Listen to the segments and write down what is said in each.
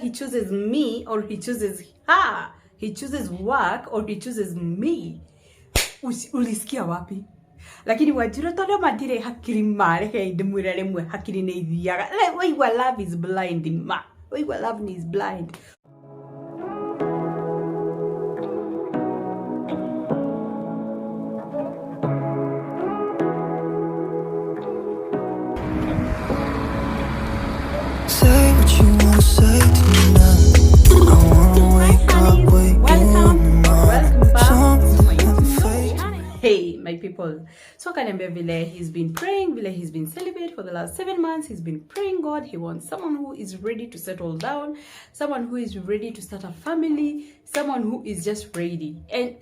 he chooses me or he chooses her. He chooses work or he chooses me. Ulisikia wapi? Lakini wajiro todo madire hakiri mare ke idumurere mwe hakiri ne idiaga. Why love is blind ma. Why love is blind. Say what you wanna say to me now. I wanna wake up with you. Welcome back to my YouTube channel. Hey my people, so Kanembia Vile, he's been praying, Vile he's been celibate for the last 7 months. He's been praying God. He wants someone who is ready to settle down, someone who is ready to start a family, someone who is just ready. And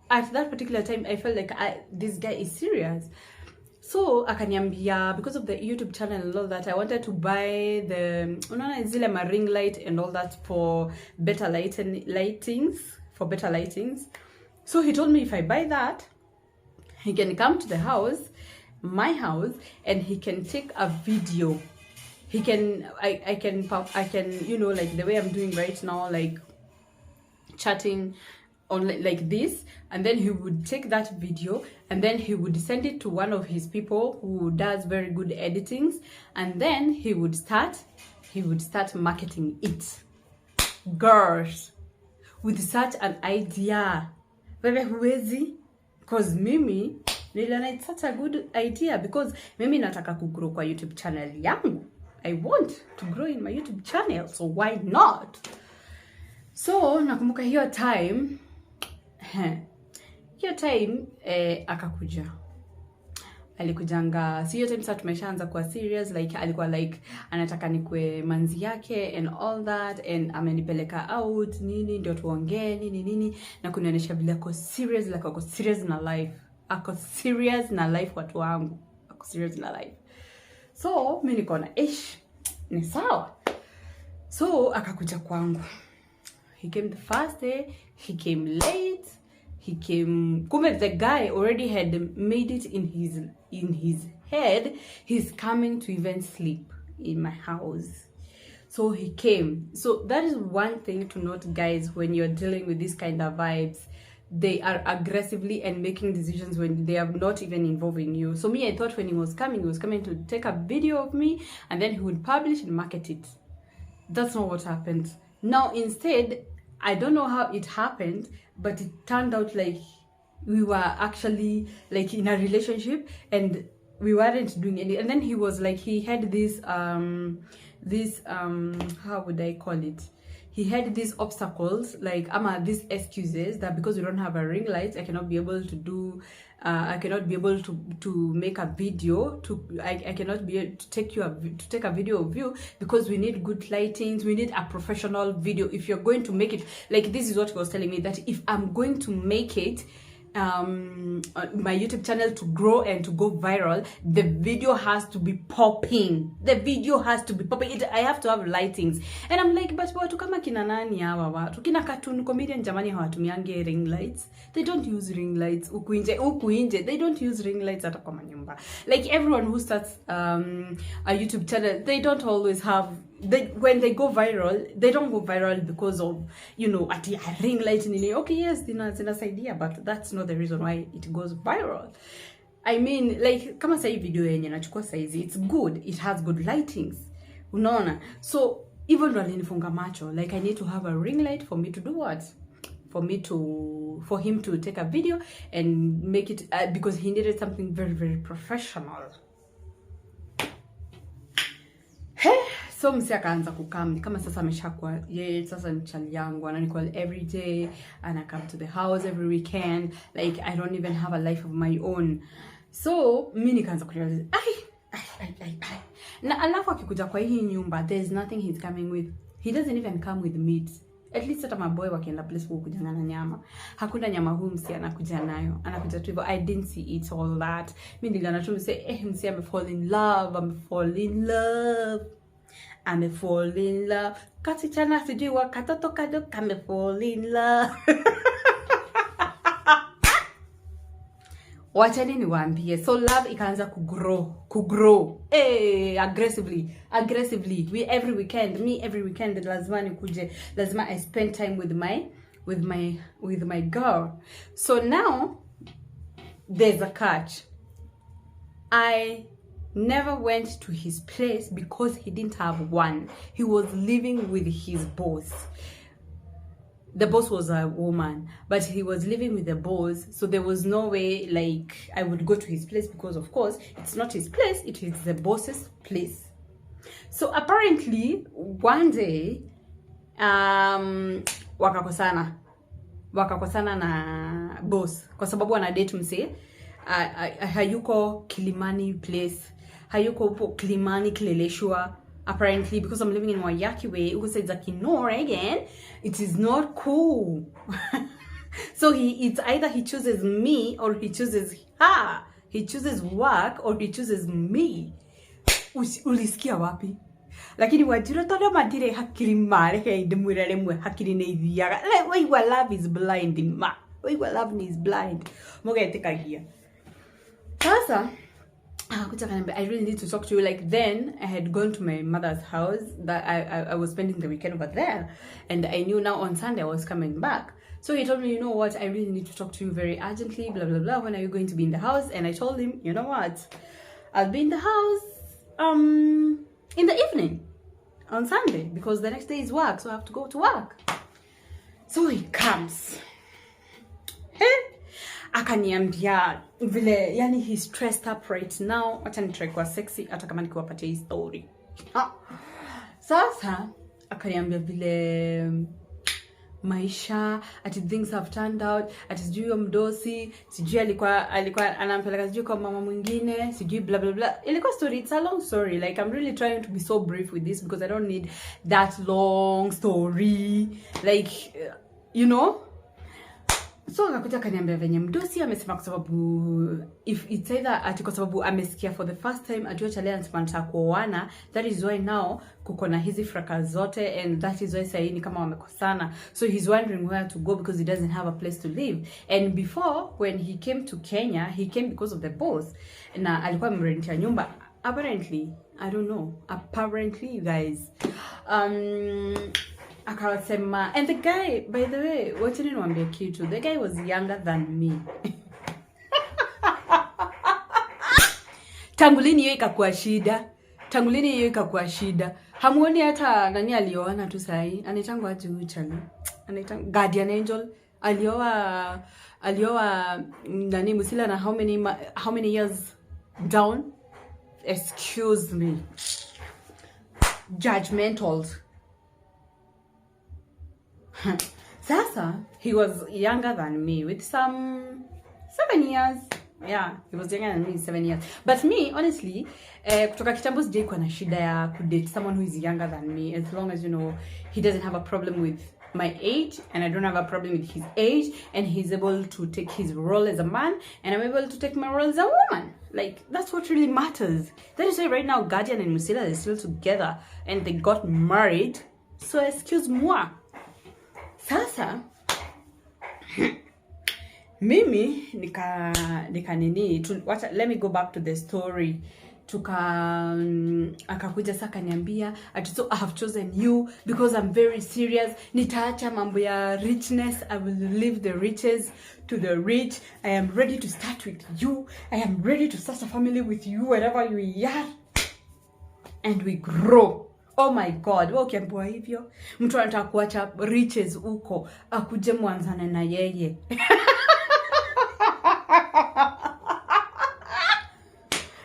at that particular time I felt like this guy is serious. So akaniambia, because of the YouTube channel and all that, I wanted to buy the zile ma ring light and all that for better lightings. So he told me if I buy that, he can come to the house, my house, and he can take a video. He can, I can, you know, like the way I'm doing right now, like chatting on like this, and then he would take that video and then he would send it to one of his people who does very good editings, and then he would start marketing it. Girls, with such an idea, because mimi niliona it's such a good idea, because mimi nataka kugrow kwa YouTube channel yangu. I want to grow in my YouTube channel, so why not? So nakumbuka hiyo time akakuja, alikujanga, si hiyo time sasa tumeshaanza kuwa serious, like alikuwa like anataka nikwe manzi yake and all that, and amenipeleka out nini ndio tuongee nini na kunionyesha vile ako serious, like ako serious na life, ako serious na life, watu wangu ako serious na life. So mimi nikaona ni sawa, so akakuja kwangu. He came the first day, he came late, he came, kumbe the guy already had made it in his head, he's coming to even sleep in my house. So he came. So that is one thing to note, guys, when you're dealing with these kind of vibes. They are aggressively and making decisions when they are not even involving you. So me, I thought when he was coming to take a video of me and then he would publish and market it. That's not what happened. Now instead, I don't know how it happened, but it turned out like we were actually like in a relationship and we weren't doing any. And then he was like, he had this how would I call it? He had these obstacles, like these excuses that because we don't have a ring light, I cannot be able to do, I cannot be able to make a video. I cannot be able to take a video of you because we need good lightings. We need a professional video. If you're going to make it, like this is what he was telling me, that if I'm going to make it, my YouTube channel to grow and to go viral, the video has to be popping. The video has to be popping. I have to have lightings. And I'm like, but watu kama kina nani hawa watu? Kina cartoon comedian jamani hawatumiange ring lights. They don't use ring lights. Uku inje. They don't use ring lights hata kwa manyumba. Like everyone who starts a YouTube channel, they don't always have, when they go viral, they don't go viral because of, you know, at a ring light. Okay, yes, zinasaidia, but that's not the reason why it goes viral. I mean, like, kama sai video yenye nachukua saizi, it's good, it has good lightings, unaona. So even ndo alinifunga macho, like I need to have a ring light for me to do what? For him to take a video and make it, because he needed something very, very professional. So msi akaanza kukam, kama sasa ameshakuwa yeye sasa ni chali yangu, anani-call every day, and I come to the house every weekend, like I don't even have a life of my own. So mimi nikaanza kurealize, na alafu akikuja kwa hii nyumba, there's nothing he's coming with. He doesn't even come with meat. At least hata maboy wakienda place kwa kujana na nyama, hakuna nyama huu msi anakuja nayo, anakuja tu hivyo. I didn't see it all that. Mimi niliona tu msi I'm fall in love. Kasi chana sijui wakatoto kadogo fall in love. wacheni niwaambie, so love ikaanza kugrow aggressively. We every weekend lazima nikuje, lazima I spend time with my girl. So now there's a catch. I never went to his place because he didn't have one. He was living with his boss. The boss was a woman, but he was living with the boss, so there was no way like I would go to his place, because of course it's not his place, it is the boss's place. So apparently one day wakakosana na boss kwa sababu ana date mse hayuko Kilimani place, hayuko upo Kilimani Kileleshwa. Apparently, because I'm living in Wayaki way, who says like no again, it is not cool. So it's either he chooses me or he chooses her. He chooses work or he chooses me. Ulisikia wapi? Lakini wajiro todo madire hakiri mare ke idemurere mwe hakiri ne idiaga. Like why love is blind ma. Why love is blind. Moga tekagia. Sasa I really need to talk to you. Like then I had gone to my mother's house, that I was spending the weekend over there, and I knew now on Sunday I was coming back. So he told me, you know what, I really need to talk to you very urgently, blah blah blah, when are you going to be in the house? And I told him, you know what, I'll be in the house in the evening on Sunday, because the next day is work, so I have to go to work. So he comes. Akaniambia vile yani he's stressed up right now. Acha nitry kwa sexy hata kama nikiwapatia hii story. Sasa akaniambia vile maisha, ati things have turned out, ati sijui mdosi, sijui alikuwa anampeleka sijui kwa mama mwingine, sijui blah blah blah. Ilikuwa story, it's a long story. Like I'm really trying to be so brief with this because I don't need that long story. Like you know. So akakuja kaniambia venye mdosi amesema kwa sababu if it's either ati kwa sababu amesikia for the first time ajua chale anataka kuoana, that is why now kuko na hizi fraka zote, and that is why sasa ni kama wamekosana. So he's wondering where to go because he doesn't have a place to live. And before when he came to Kenya, he came because of the boss. Na alikuwa amerentia nyumba apparently, I don't know, apparently you guys. Akawasema, and the guy, by the way, wacha niwaambie kitu, the guy was younger than me. Tangulini hiyo ikakuwa shida. Hamuoni hata nani alioana tu sahi? Anaitangwa aje huyu chali? Anaitangwa Guardian Angel. Alioa nani Musila na how many years down? Excuse me. Judgmental. Sasa, he was younger than me with some 7 years. Yeah, he was younger than me 7 years. But me, honestly, kutoka kitambo sijai kwa na shida ya kudate someone who is younger than me, as long as, you know, he doesn't have a problem with my age and I don't have a problem with his age, and he's able to take his role as a man and I'm able to take my role as a woman. Like, that's what really matters. That is why right now Guardian and Musila are still together and they got married. So excuse moi. Sasa mimi nika nini let me go back to the story. Akakuja saka niambia ati so I have chosen you because I'm very serious. Nitaacha mambo ya richness, I will leave the riches to the rich. I am ready to start with you. I am ready to start a family with you wherever you are, and we grow. Oh my God, wewe ukiambiwa hivyo, mtu anataka kuacha riches huko, akuje mwanzane na yeye.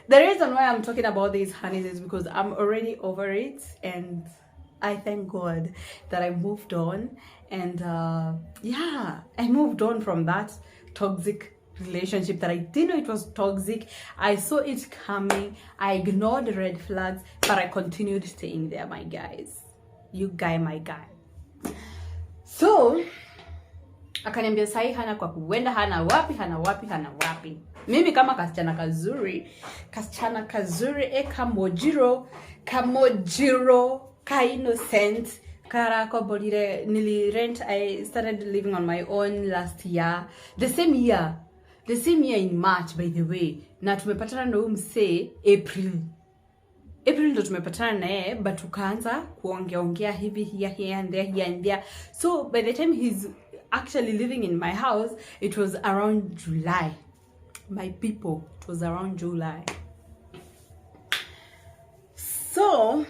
The reason why I'm talking about these honeys is because I'm already over it, and I thank God that I moved on, and yeah, I moved on from that toxic relationship that I didn't know it was toxic. I saw it coming. I ignored the red flags, but I continued staying there, my guys. You guy, my guy. So akaniambia sahi hana kwa kuenda, hana wapi. Mimi kama kasichana kazuri kamojiro ka innocent kara ko bolire nili rent. I started living on my own last year, the same year the same year in March, by the way, na tumepatana na huyu msee April ndo tumepatana naye, but tukaanza kuongea hivi here and there. So by the time he's actually living in my house, it was around July. My people, it was around July. So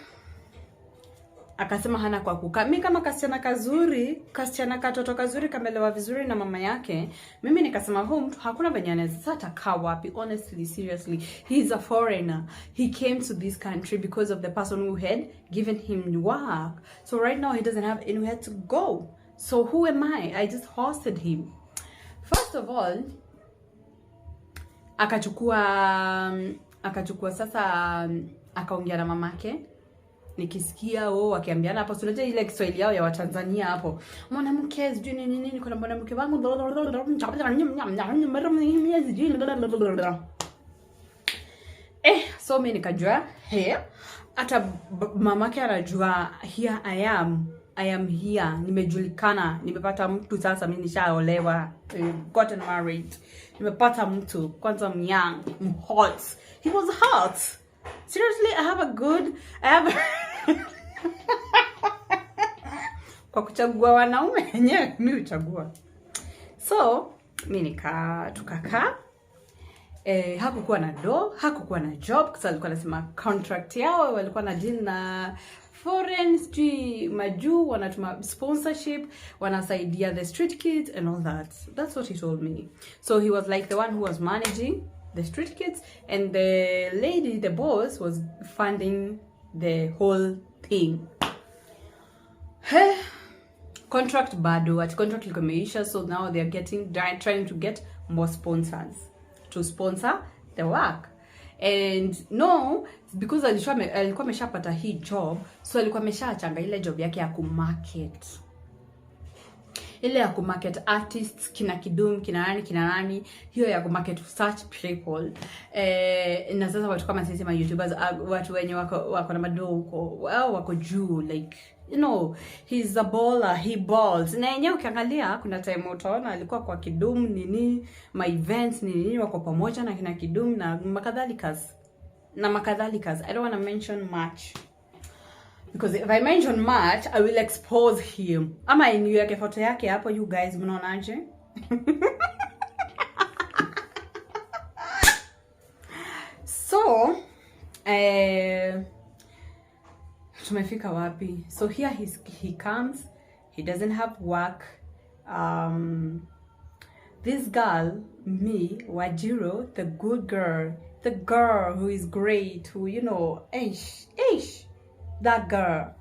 akasema hana kwa kukaa. Mimi kama kasichana katoto kazuri, kamelewa vizuri na mama yake, mimi nikasema huyu mtu hakuna venye anaweza atakaa wapi. Honestly, seriously, he is a foreigner. He came to this country because of the person who had given him work. So right now he doesn't have anywhere to go. So who am I? I just hosted him. First of all, akachukua sasa, akaongea na mamake. Nikisikia wakiambiana hapo, unajua ile Kiswahili yao ya Watanzania hapo, mwanamke sijui nini, kuna mwanamke wangu, so mimi nikajua hata mamake anajua, here I am here, nimejulikana, nimepata mtu sasa, mimi nishaolewa, gotten married, nimepata mtu, kwanza young, hot. He was hot. Seriously, I have kwa kuchagua wanaume wenyewe mimi huchagua. So mimi tukakaa, hakukuwa na hakukuwa na job, kwa sababu alikuwa anasema contract yao walikuwa na deal na foreign majuu, wanatuma sponsorship, wanasaidia the street kids and all that. That's what he told me. So he was like the one who was managing the street kids, and the lady, the boss, was funding the whole thing. Contract bado, at contract liko, so now they are trying to get more sponsors to sponsor the work. And no, because alikuwa ameshapata hii job, so alikuwa ameshachanga ile job yake ya kumarket. Ile ya kumarket artists, kina Kidum, kina nani, hiyo ya kumarket such people. Na sasa watu kama sisi ma YouTubers, watu wenye wako na madoko, wako juu, like, you know, he's a baller, he balls. Na yenyewe ukiangalia kuna time utaona alikuwa kwa Kidum nini, my events nini, wako pamoja na kina Kidum na makadhalikas. I don't want to mention much, because if I mention much, I will expose him. Ama iniweke photo yake hapo, you guys mnaonaje? So, tumefika wapi? So here he comes, he doesn't have work. This girl, me, Wajiro, the good girl, the girl who is great, who, you know, that girl.